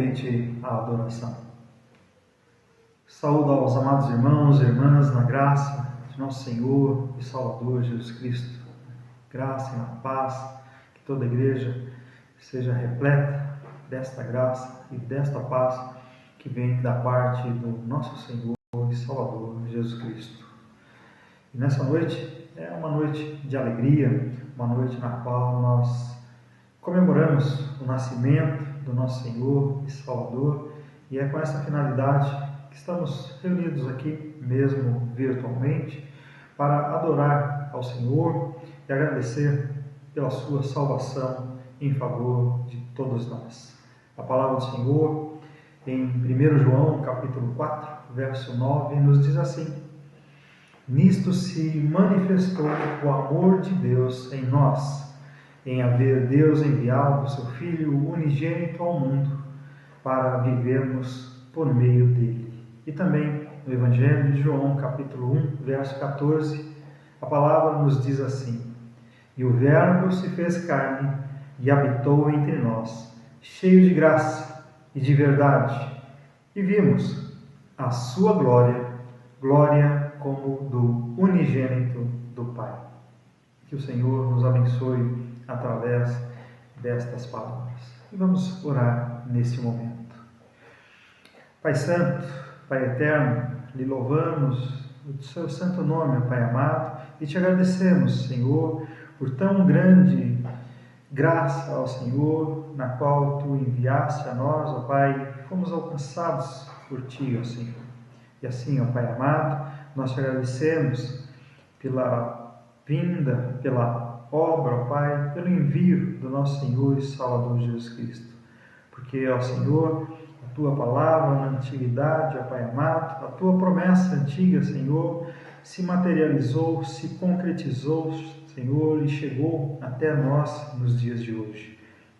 convite à adoração. Saúdo aos amados irmãos e irmãs na graça de nosso Senhor e Salvador Jesus Cristo. Graça e na paz, que toda a igreja seja repleta desta graça e desta paz que vem da parte do nosso Senhor e Salvador Jesus Cristo. E nessa noite é uma noite de alegria, uma noite na qual nós comemoramos o nascimento do nosso Senhor e Salvador, e é com essa finalidade que estamos reunidos aqui, mesmo virtualmente, para adorar ao Senhor e agradecer pela sua salvação em favor de todos nós. A palavra do Senhor, em 1 João, capítulo 4, verso 9, nos diz assim: Nisto se manifestou o amor de Deus em nós, em haver Deus enviado o seu Filho unigênito ao mundo para vivermos por meio dele. E também no Evangelho de João, capítulo 1, verso 14, a palavra nos diz assim: E o Verbo se fez carne e habitou entre nós, cheio de graça e de verdade, e vimos a sua glória, glória como do unigênito do Pai. Que o Senhor nos abençoe através destas palavras. E vamos orar nesse momento. Pai Santo, Pai Eterno, lhe louvamos o seu santo nome, Pai amado, e te agradecemos, Senhor, por tão grande graça ao Senhor, na qual tu enviaste a nós, ó Pai, fomos alcançados por ti, ó Senhor. E assim, ó Pai amado, nós te agradecemos pela vinda, pela obra, ó Pai, pelo envio do nosso Senhor e Salvador Jesus Cristo. Porque, ó Senhor, a tua palavra na antiguidade, ó Pai amado, a tua promessa antiga, Senhor, se materializou, se concretizou, Senhor, e chegou até nós nos dias de hoje.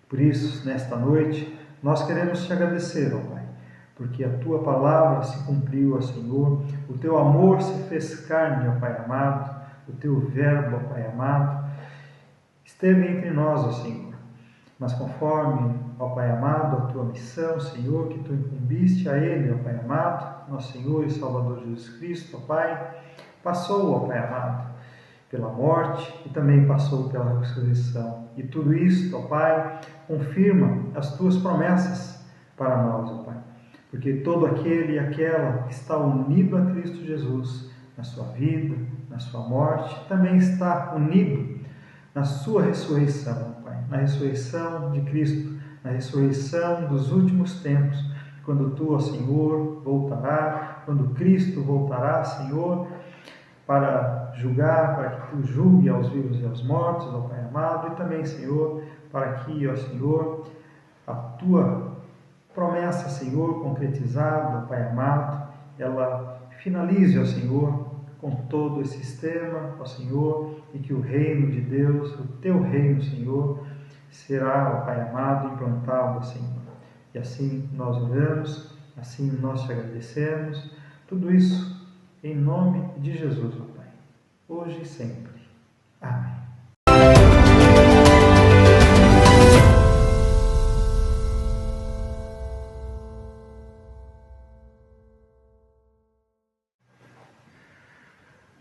Por isso, nesta noite, nós queremos te agradecer, ó Pai, porque a tua palavra se cumpriu, ó Senhor, o teu amor se fez carne, ó Pai amado, o teu verbo, ó Pai amado, esteve entre nós, ó Senhor. Mas conforme, ó Pai amado, a tua missão, Senhor, que tu incumbiste a ele, ó Pai amado, nosso Senhor e Salvador Jesus Cristo, ó Pai, passou, ó Pai amado, pela morte e também passou pela ressurreição. E tudo isto, ó Pai, confirma as tuas promessas para nós, ó Pai. Porque todo aquele e aquela que está unido a Cristo Jesus, na sua vida, na sua morte, também está unido na sua ressurreição, ó Pai. Na ressurreição de Cristo, na ressurreição dos últimos tempos, quando tu, ó Senhor, voltará, quando Cristo voltará, Senhor, para julgar, para que tu julgue aos vivos e aos mortos, ó Pai amado, e também, Senhor, para que, ó Senhor, a tua promessa, Senhor, concretizada, ó Pai amado, ela finalize, ó Senhor, com todo esse sistema, ó Senhor, e que o reino de Deus, o teu reino, Senhor, será, ó Pai amado, implantado, Senhor. E assim nós oramos, assim nós te agradecemos, tudo isso em nome de Jesus, ó Pai, hoje e sempre. Amém.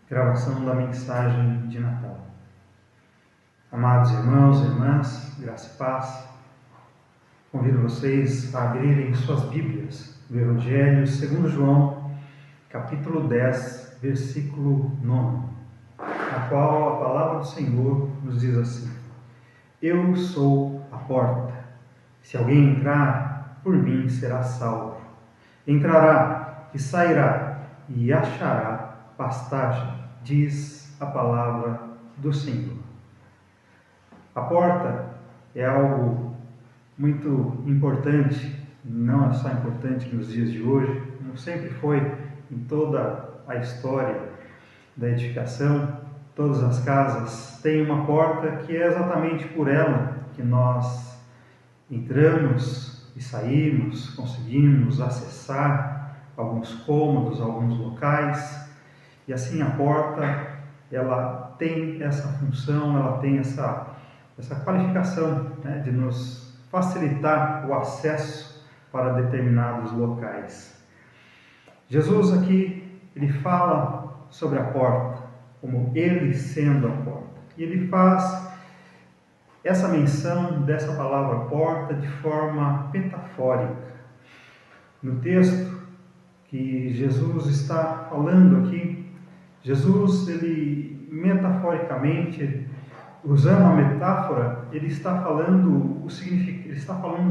Gravação da mensagem de Natal. Amados irmãos e irmãs, graça e paz, convido vocês a abrirem suas Bíblias do Evangelho segundo João, capítulo 10, versículo 9, na qual a palavra do Senhor nos diz assim: Eu sou a porta. Se alguém entrar, por mim será salvo. Entrará e sairá e achará pastagem, diz a palavra do Senhor. A porta é algo muito importante, não é só importante nos dias de hoje, como sempre foi em toda a história da edificação. Todas as casas têm uma porta que é exatamente por ela que nós entramos e saímos, conseguimos acessar alguns cômodos, alguns locais. E assim a porta, ela tem essa função, ela tem essa qualificação, né, de nos facilitar o acesso para determinados locais. Jesus aqui, ele fala sobre a porta, como ele sendo a porta. E ele faz essa menção dessa palavra porta de forma metafórica. No texto que Jesus está falando aqui, Jesus, ele metaforicamente, usando a metáfora, ele está falando um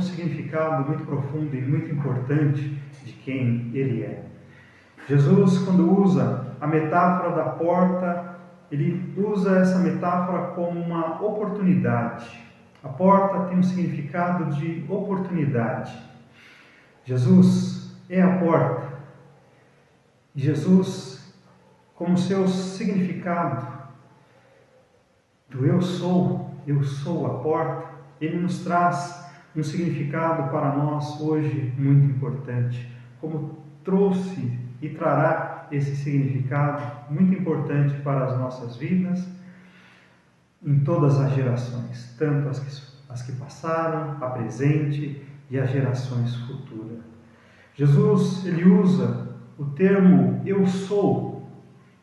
significado muito profundo e muito importante de quem ele é. Jesus, quando usa a metáfora da porta, ele usa essa metáfora como uma oportunidade. A porta tem um significado de oportunidade. Jesus é a porta. E Jesus, como seu significado do eu sou a porta, ele nos traz um significado para nós hoje muito importante, como trouxe e trará esse significado muito importante para as nossas vidas em todas as gerações, tanto as que passaram, a presente e as gerações futuras. Jesus, ele usa o termo eu sou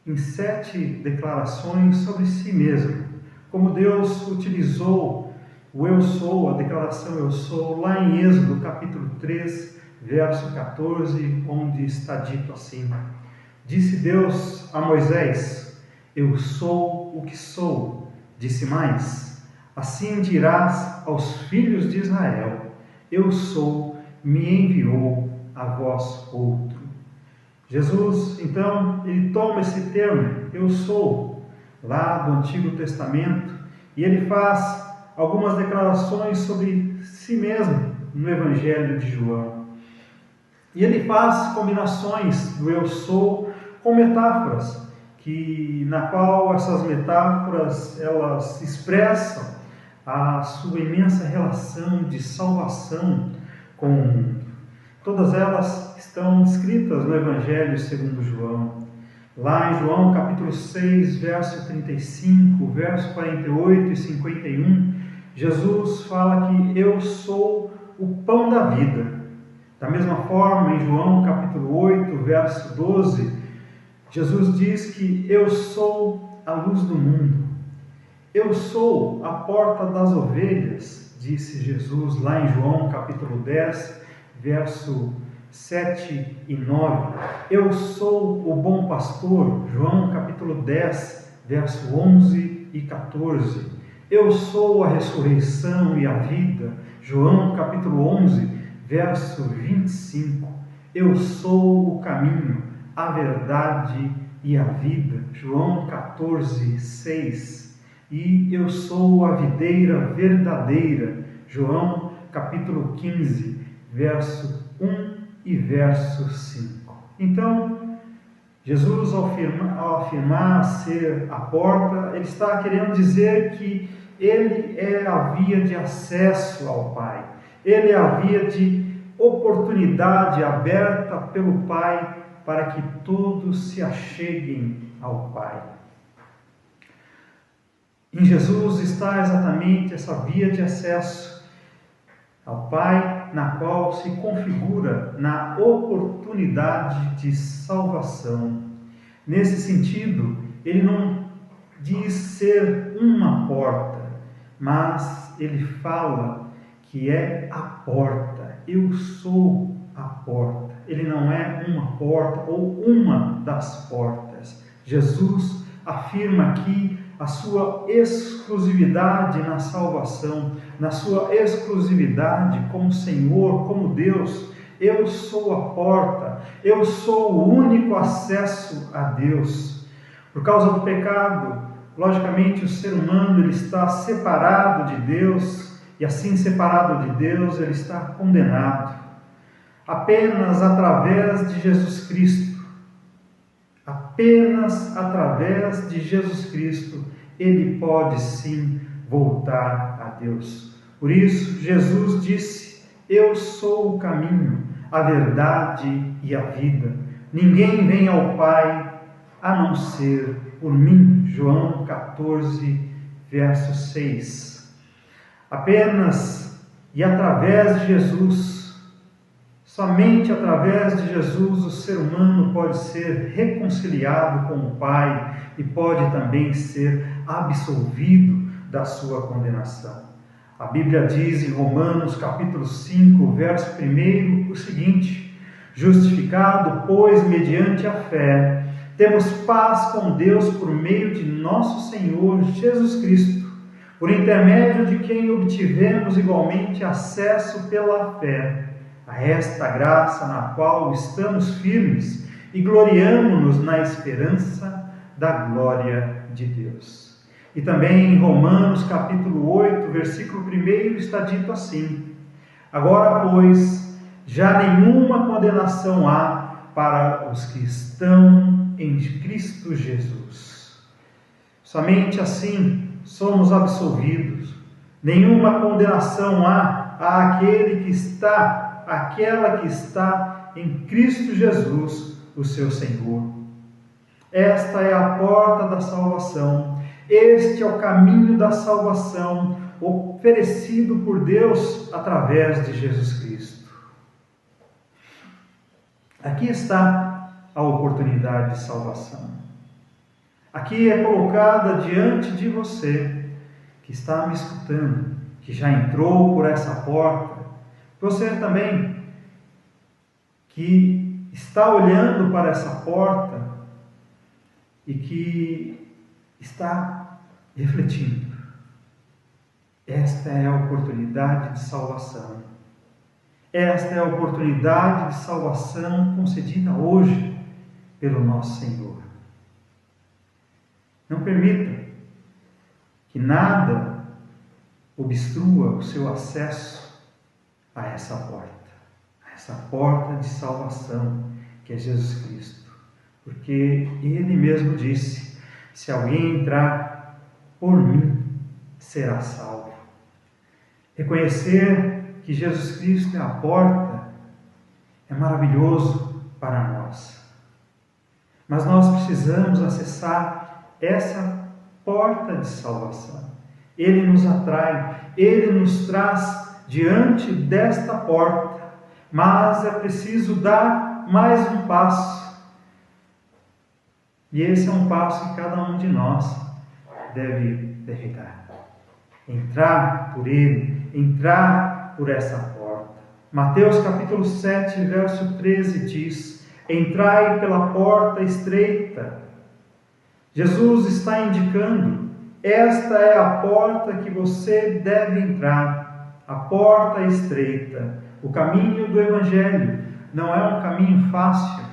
em 7 declarações sobre si mesmo, como Deus utilizou o eu sou, a declaração eu sou, lá em Êxodo capítulo 3, verso 14, onde está dito assim: disse Deus a Moisés, eu sou o que sou. Disse mais, assim dirás aos filhos de Israel, eu sou, me enviou a vós outro. Jesus, então, ele toma esse termo, eu sou, lá do Antigo Testamento, e ele faz algumas declarações sobre si mesmo no Evangelho de João. E ele faz combinações do eu sou com metáforas, na qual essas metáforas elas expressam a sua imensa relação de salvação com o mundo. Todas elas estão descritas no Evangelho segundo João. Lá em João capítulo 6, verso 35, verso 48 e 51, Jesus fala que eu sou o pão da vida. Da mesma forma, em João capítulo 8, verso 12, Jesus diz que eu sou a luz do mundo. Eu sou a porta das ovelhas, disse Jesus lá em João capítulo 10, verso 7 e 9. Eu sou o bom pastor, João capítulo 10, verso 11 e 14. Eu sou a ressurreição e a vida, João capítulo 11, verso 25. Eu sou o caminho, a verdade e a vida, João 14, 6. E eu sou a videira verdadeira, João capítulo 15, verso 1 e verso 5. Então, Jesus, ao afirmar ser a porta, ele está querendo dizer que ele é a via de acesso ao Pai. Ele é a via de oportunidade aberta pelo Pai para que todos se acheguem ao Pai. Em Jesus está exatamente essa via de acesso ao Pai, na qual se configura na oportunidade de salvação. Nesse sentido, ele não diz ser uma porta, mas ele fala que é a porta. Eu sou a porta. Ele não é uma porta ou uma das portas. Jesus afirma aqui a sua exclusividade na salvação, na sua exclusividade como Senhor, como Deus. Eu sou a porta, eu sou o único acesso a Deus. Por causa do pecado, logicamente o ser humano ele está separado de Deus, e assim separado de Deus, ele está condenado. Apenas através de Jesus Cristo, apenas através de Jesus Cristo, ele pode sim voltar a Deus. Por isso, Jesus disse, eu sou o caminho, a verdade e a vida. Ninguém vem ao Pai a não ser por mim. João 14, verso 6. Apenas e através de Jesus, Somente através de Jesus o ser humano pode ser reconciliado com o Pai e pode também ser absolvido da sua condenação. A Bíblia diz em Romanos capítulo 5, verso 1, o seguinte: justificado, pois, mediante a fé, temos paz com Deus por meio de nosso Senhor Jesus Cristo, por intermédio de quem obtivemos igualmente acesso pela fé a esta graça na qual estamos firmes e gloriamo-nos na esperança da glória de Deus. E também em Romanos capítulo 8, versículo 1, está dito assim: agora, pois, já nenhuma condenação há para os que estão em Cristo Jesus. Somente assim somos absolvidos. Nenhuma condenação há àquele que está, àquela que está em Cristo Jesus, o seu Senhor. Esta é a porta da salvação. Este é o caminho da salvação oferecido por Deus através de Jesus Cristo. Aqui está a oportunidade de salvação. Aqui é colocada diante de você, que está me escutando, que já entrou por essa porta, você também, que está olhando para essa porta e que está refletindo. Esta é a oportunidade de salvação. Esta é a oportunidade de salvação concedida hoje pelo nosso Senhor. Não permita que nada obstrua o seu acesso a essa porta de salvação que é Jesus Cristo. Porque Ele mesmo disse: se alguém entrar por mim, será salvo. Reconhecer que Jesus Cristo é a porta é maravilhoso para nós. Mas nós precisamos acessar essa porta de salvação. Ele nos atrai, Ele nos traz diante desta porta, mas é preciso dar mais um passo. E esse é um passo que cada um de nós deve dar. Entrar por Ele, entrar por essa porta. Mateus capítulo 7, verso 13 diz: entrai pela porta estreita. Jesus está indicando: esta é a porta que você deve entrar, a porta estreita. O caminho do Evangelho não é um caminho fácil,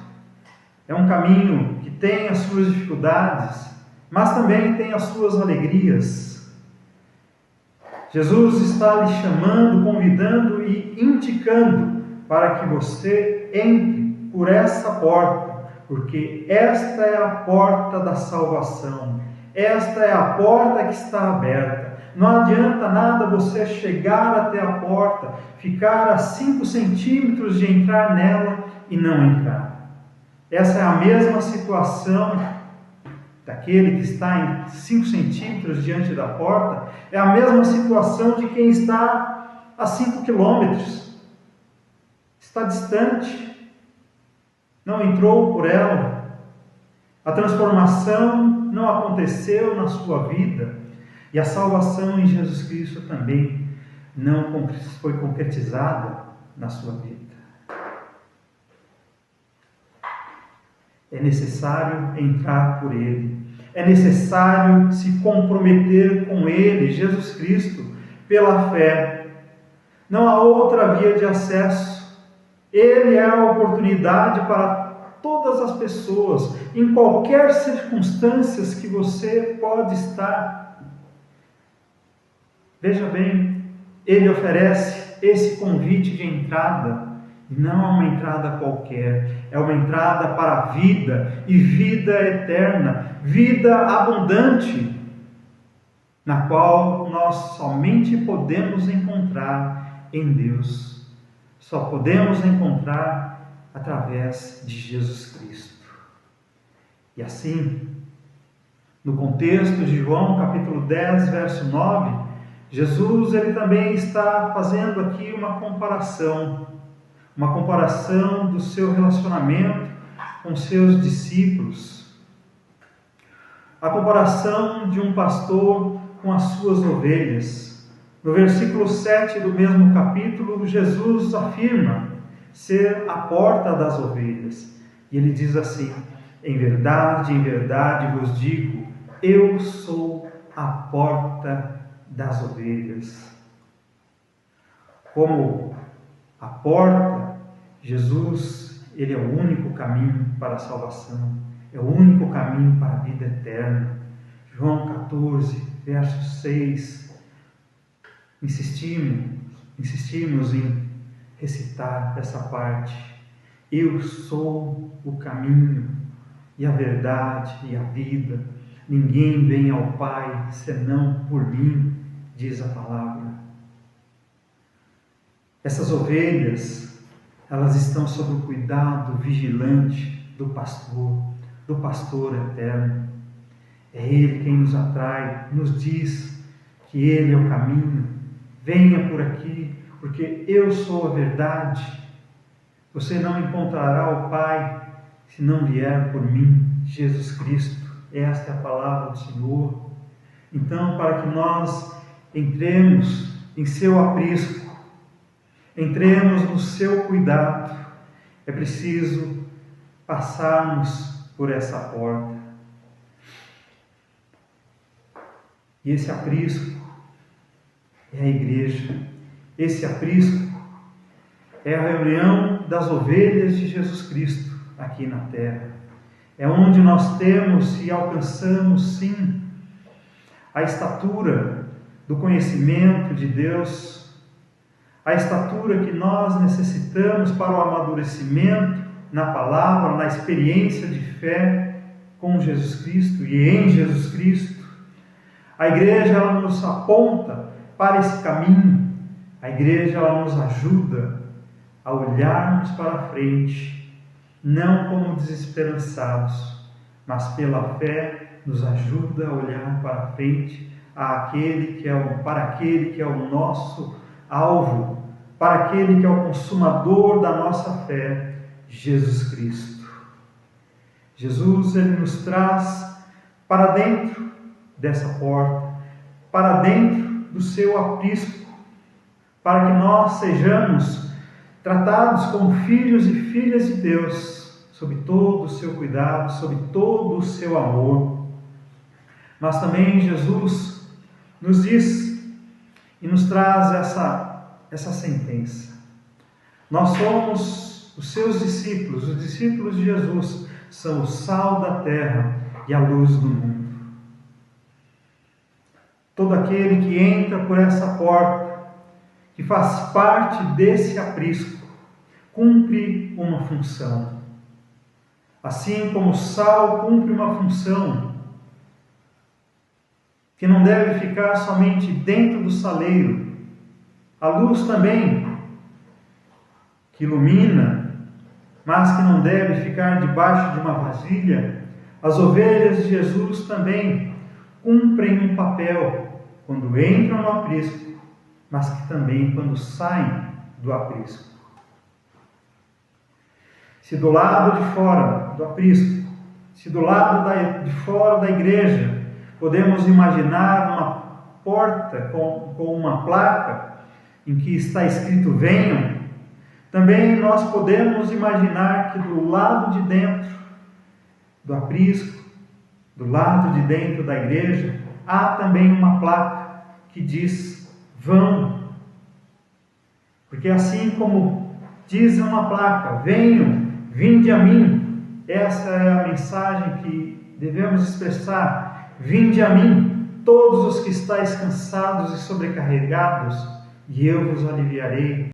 é um caminho que tem as suas dificuldades, mas também tem as suas alegrias. Jesus está lhe chamando, convidando e indicando para que você entre por essa porta, porque esta é a porta da salvação, esta é a porta que está aberta. Não adianta nada você chegar até a porta, ficar a 5 centímetros de entrar nela e não entrar. Essa é a mesma situação daquele que está em 5 centímetros diante da porta, é a mesma situação de quem está a 5 quilômetros. Está distante, não entrou por ela. A transformação não aconteceu na sua vida. E a salvação em Jesus Cristo também não foi concretizada na sua vida. É necessário entrar por Ele. É necessário se comprometer com Ele, Jesus Cristo, pela fé. Não há outra via de acesso. Ele é a oportunidade para todas as pessoas, em qualquer circunstâncias que você pode estar. Veja bem, Ele oferece esse convite de entrada. E não é uma entrada qualquer, é uma entrada para a vida, e vida eterna, vida abundante, na qual nós somente podemos encontrar em Deus. Só podemos encontrar através de Jesus Cristo. E assim, no contexto de João capítulo 10, verso 9, Jesus ele também está fazendo aqui uma comparação. uma comparação do seu relacionamento com seus discípulos, a comparação de um pastor com as suas ovelhas. No versículo 7 do mesmo capítulo, Jesus afirma ser a porta das ovelhas. E ele diz assim: em verdade vos digo, eu sou a porta das ovelhas. Como a porta, Jesus, ele é o único caminho para a salvação, é o único caminho para a vida eterna. João 14, verso 6. Insistimos em recitar essa parte. Eu sou o caminho e a verdade e a vida. Ninguém vem ao Pai senão por mim, diz a palavra. Essas ovelhas, elas estão sob o cuidado vigilante do pastor eterno. É Ele quem nos atrai, nos diz que Ele é o caminho. Venha por aqui, porque eu sou a verdade. Você não encontrará o Pai se não vier por mim, Jesus Cristo. Esta é a palavra do Senhor. Então, para que nós entremos em seu aprisco, entremos no seu cuidado, é preciso passarmos por essa porta. E esse aprisco é a igreja. Esse aprisco é a reunião das ovelhas de Jesus Cristo aqui na terra. É onde nós temos e alcançamos, sim, a estatura do conhecimento de Deus, a estatura que nós necessitamos para o amadurecimento na palavra, na experiência de fé com Jesus Cristo e em Jesus Cristo. A igreja, ela nos aponta para esse caminho. A igreja, ela nos ajuda a olharmos para frente, não como desesperançados, mas pela fé nos ajuda a olhar para frente para aquele que é o nosso alvo, para aquele que é o consumador da nossa fé, Jesus Cristo. Jesus, ele nos traz para dentro dessa porta, para dentro do seu aprisco, para que nós sejamos tratados como filhos e filhas de Deus, sob todo o seu cuidado, sob todo o seu amor. Mas também Jesus nos diz e nos traz essa sentença. Nós somos os seus discípulos, os discípulos de Jesus, são o sal da terra e a luz do mundo. Todo aquele que entra por essa porta, que faz parte desse aprisco, cumpre uma função. Assim como o sal cumpre uma função, que não deve ficar somente dentro do saleiro, a luz também, que ilumina, mas que não deve ficar debaixo de uma vasilha, as ovelhas de Jesus também cumprem um papel quando entram no aprisco, mas que também quando saem do aprisco. Se do lado de fora do aprisco, se do lado de fora da igreja, podemos imaginar uma porta com uma placa em que está escrito venham, também nós podemos imaginar que do lado de dentro do aprisco, do lado de dentro da igreja, há também uma placa que diz vão. Porque assim como diz uma placa, venham, vinde a mim, essa é a mensagem que devemos expressar. Vinde a mim, todos os que estáis cansados e sobrecarregados, e eu vos aliviarei.